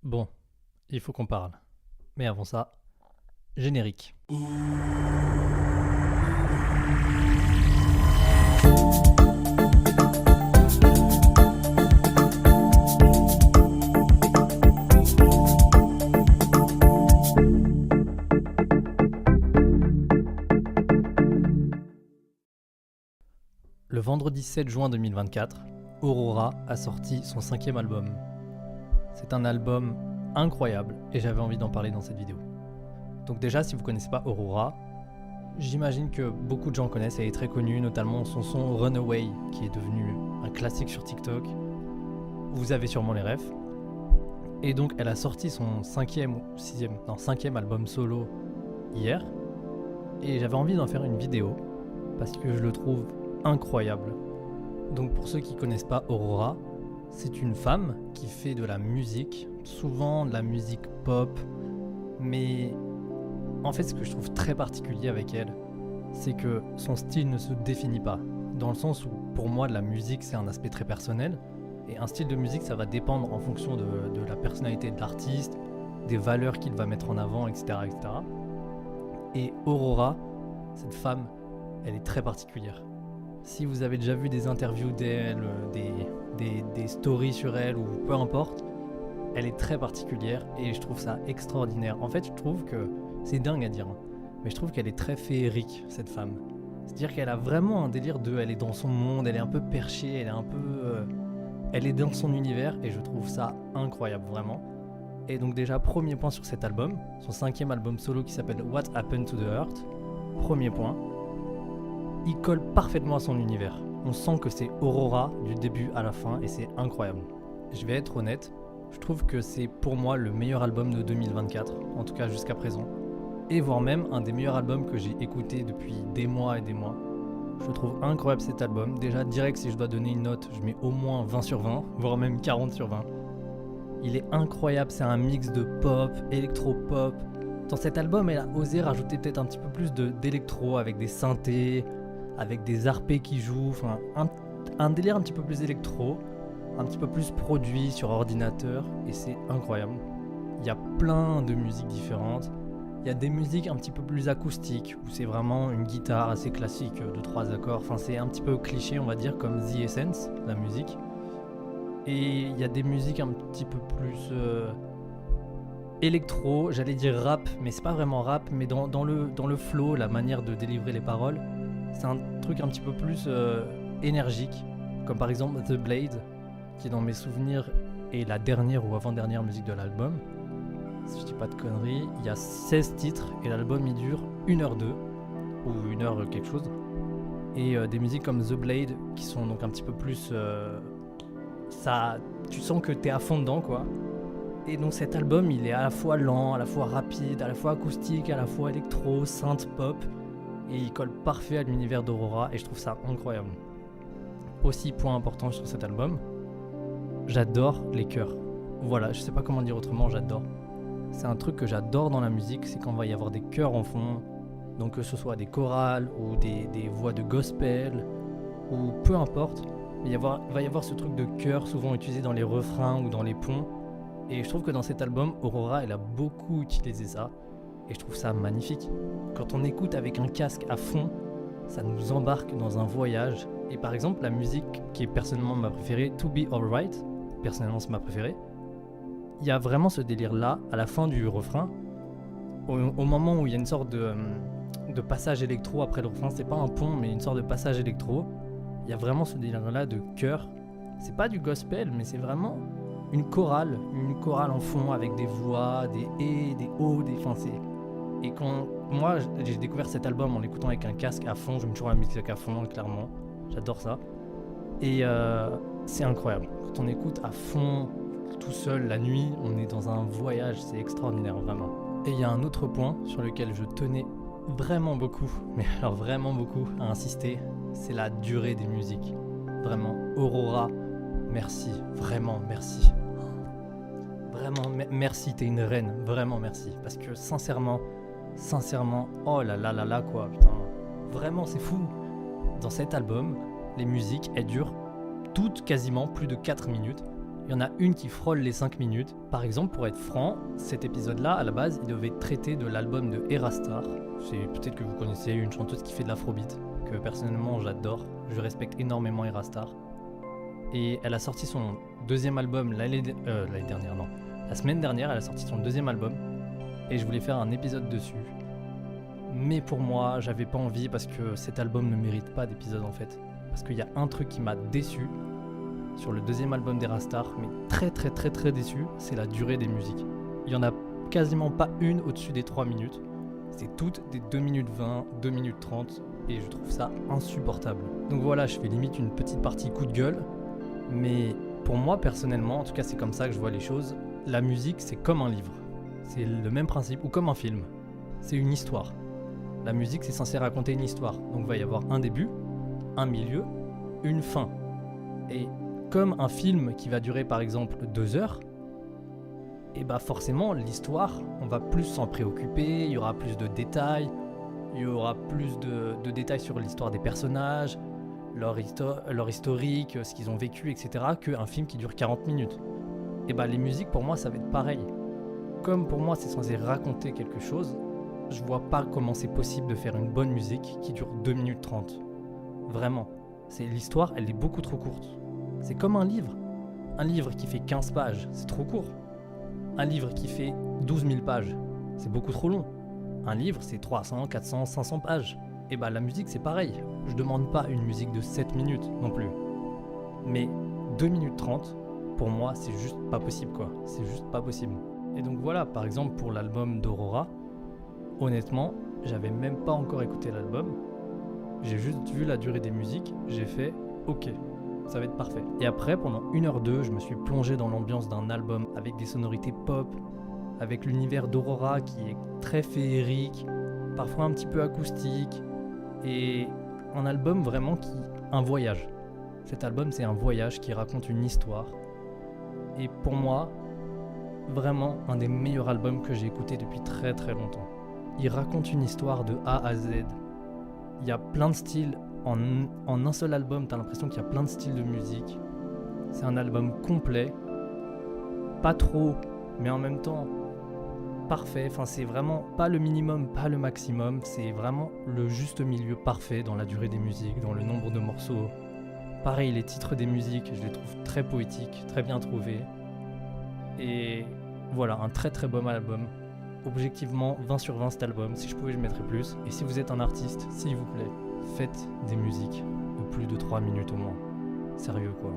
Bon, il faut qu'on parle. Mais avant ça, générique. Le vendredi 7 juin 2024, Aurora a sorti son 5e album. C'est un album incroyable et j'avais envie d'en parler dans cette vidéo. Donc déjà, si vous ne connaissez pas Aurora, j'imagine que beaucoup de gens connaissent, elle est très connue, notamment son son Runaway, qui est devenu un classique sur TikTok. Vous avez sûrement les refs. Et donc elle a sorti son 5e album solo hier. Et j'avais envie d'en faire une vidéo, parce que je le trouve incroyable. Donc pour ceux qui ne connaissent pas Aurora, c'est une femme qui fait de la musique, souvent de la musique pop, mais en fait ce que je trouve très particulier avec elle, c'est que son style ne se définit pas, dans le sens où pour moi de la musique c'est un aspect très personnel, et un style de musique ça va dépendre en fonction de la personnalité de l'artiste, des valeurs qu'il va mettre en avant, etc., etc. Et Aurora, cette femme, elle est très particulière. Si vous avez déjà vu des interviews d'elle, des stories sur elle ou peu importe, elle est très particulière et je trouve ça extraordinaire. En fait, je trouve que c'est dingue à dire, mais je trouve qu'elle est très féerique, cette femme. C'est-à-dire qu'elle a vraiment un délire elle est dans son monde, elle est un peu perchée, elle est dans son univers et je trouve ça incroyable, vraiment. Et donc déjà, premier point sur cet album, son 5e album solo qui s'appelle What Happened to the Earth. Premier point. Il colle parfaitement à son univers. On sent que c'est Aurora du début à la fin et c'est incroyable. Je vais être honnête, je trouve que c'est pour moi le meilleur album de 2024, en tout cas jusqu'à présent. Et voire même un des meilleurs albums que j'ai écouté depuis des mois et des mois. Je trouve incroyable cet album. Déjà direct, si je dois donner une note, je mets au moins 20 sur 20, voire même 40 sur 20. Il est incroyable, c'est un mix de pop, électro-pop. Dans cet album, elle a osé rajouter peut-être un petit peu plus d'électro avec des synthés, avec des arpés qui jouent, enfin un délire un petit peu plus électro, un petit peu plus produit sur ordinateur, et c'est incroyable. Il y a plein de musiques différentes. Il y a des musiques un petit peu plus acoustiques, où c'est vraiment une guitare assez classique de 3 accords. Enfin, c'est un petit peu cliché, on va dire, comme The Essence, la musique. Et il y a des musiques un petit peu plus électro, j'allais dire rap, mais c'est pas vraiment rap, mais dans le flow, la manière de délivrer les paroles, c'est un truc un petit peu plus énergique, comme par exemple The Blade, qui dans mes souvenirs est la dernière ou avant-dernière musique de l'album. Si je dis pas de conneries, il y a 16 titres et l'album il dure 1h02 ou 1h quelque chose. Et des musiques comme The Blade qui sont donc un petit peu plus ça, tu sens que t'es à fond dedans, quoi. Et donc cet album il est à la fois lent, à la fois rapide, à la fois acoustique, à la fois électro, synth pop, et il colle parfait à l'univers d'Aurora et je trouve ça incroyable. Aussi, point important sur cet album, j'adore les chœurs. Voilà, je sais pas comment dire autrement, j'adore. C'est un truc que j'adore dans la musique, c'est quand va y avoir des chœurs en fond, donc que ce soit des chorales ou des voix de gospel ou peu importe, il va y avoir ce truc de chœur souvent utilisé dans les refrains ou dans les ponts. Et je trouve que dans cet album, Aurora, elle a beaucoup utilisé ça. Et je trouve ça magnifique. Quand on écoute avec un casque à fond, ça nous embarque dans un voyage. Et par exemple, la musique qui est personnellement ma préférée, To Be Alright, personnellement c'est ma préférée, il y a vraiment ce délire-là, à la fin du refrain, au moment où il y a une sorte de passage électro après le refrain, c'est pas un pont, mais une sorte de passage électro, il y a vraiment ce délire-là de chœur. C'est pas du gospel, mais c'est vraiment une chorale en fond avec des voix, des et, des o, des fins. Et quand moi j'ai découvert cet album en l'écoutant avec un casque à fond, je mets toujours la musique à fond, clairement, j'adore ça. Et c'est incroyable. Quand on écoute à fond, tout seul, la nuit, on est dans un voyage, c'est extraordinaire, vraiment. Et il y a un autre point sur lequel je tenais vraiment beaucoup, mais alors vraiment beaucoup, à insister, c'est la durée des musiques. Vraiment, Aurora, merci, vraiment merci. Vraiment, merci, t'es une reine, vraiment merci. Parce que sincèrement, oh là là là là quoi, putain. Vraiment, c'est fou. Dans cet album, les musiques, elles durent toutes quasiment plus de 4 minutes. Il y en a une qui frôle les 5 minutes. Par exemple, pour être franc, cet épisode-là, à la base, il devait traiter de l'album de Erastar. C'est peut-être que vous connaissez une chanteuse qui fait de l'afrobeat, que personnellement j'adore. Je respecte énormément Erastar. Et elle a sorti son deuxième album l'année dernière, non. La semaine dernière, elle a sorti son deuxième album. Et je voulais faire un épisode dessus. Mais pour moi, j'avais pas envie parce que cet album ne mérite pas d'épisode en fait. Parce qu'il y a un truc qui m'a déçu sur le deuxième album d'Erastar, mais très déçu, c'est la durée des musiques. Il y en a quasiment pas une au-dessus des 3 minutes. C'est toutes des 2 minutes 20, 2 minutes 30, et je trouve ça insupportable. Donc voilà, je fais limite une petite partie coup de gueule, mais pour moi personnellement, en tout cas c'est comme ça que je vois les choses, la musique c'est comme un livre. C'est le même principe, ou comme un film. C'est une histoire. La musique c'est censé raconter une histoire, donc il va y avoir un début, un milieu, une fin. Et comme un film qui va durer par exemple 2 heures, et bah forcément l'histoire, on va plus s'en préoccuper, il y aura plus de détails, il y aura plus de détails sur l'histoire des personnages, leur historique, ce qu'ils ont vécu, etc. qu'un film qui dure 40 minutes. Et bah les musiques pour moi ça va être pareil. Comme pour moi c'est censé raconter quelque chose, je vois pas comment c'est possible de faire une bonne musique qui dure 2 minutes 30. Vraiment. L'histoire elle est beaucoup trop courte. C'est comme un livre. Un livre qui fait 15 pages, c'est trop court. Un livre qui fait 12 000 pages, c'est beaucoup trop long. Un livre, c'est 300, 400, 500 pages. Et bah la musique, c'est pareil. Je demande pas une musique de 7 minutes non plus. Mais 2 minutes 30, pour moi, c'est juste pas possible quoi. C'est juste pas possible. Et donc voilà, par exemple pour l'album d'Aurora, honnêtement, j'avais même pas encore écouté l'album. J'ai juste vu la durée des musiques, j'ai fait ok. Ça va être parfait. Et après, pendant 1h02, je me suis plongé dans l'ambiance d'un album avec des sonorités pop, avec l'univers d'Aurora qui est très féerique, parfois un petit peu acoustique, et un album vraiment un voyage. Cet album, c'est un voyage qui raconte une histoire. Et pour moi, vraiment un des meilleurs albums que j'ai écouté depuis très longtemps. Il raconte une histoire de A à Z. Il y a plein de styles. En un seul album, t'as l'impression qu'il y a plein de styles de musique. C'est un album complet, pas trop, mais en même temps parfait. Enfin, c'est vraiment pas le minimum, pas le maximum. C'est vraiment le juste milieu parfait dans la durée des musiques, dans le nombre de morceaux. Pareil, les titres des musiques, je les trouve très poétiques, très bien trouvés. Et voilà, un très bon album. Objectivement, 20 sur 20 cet album. Si je pouvais, je mettrais plus. Et si vous êtes un artiste, s'il vous plaît, faites des musiques de plus de 3 minutes au moins. Sérieux quoi.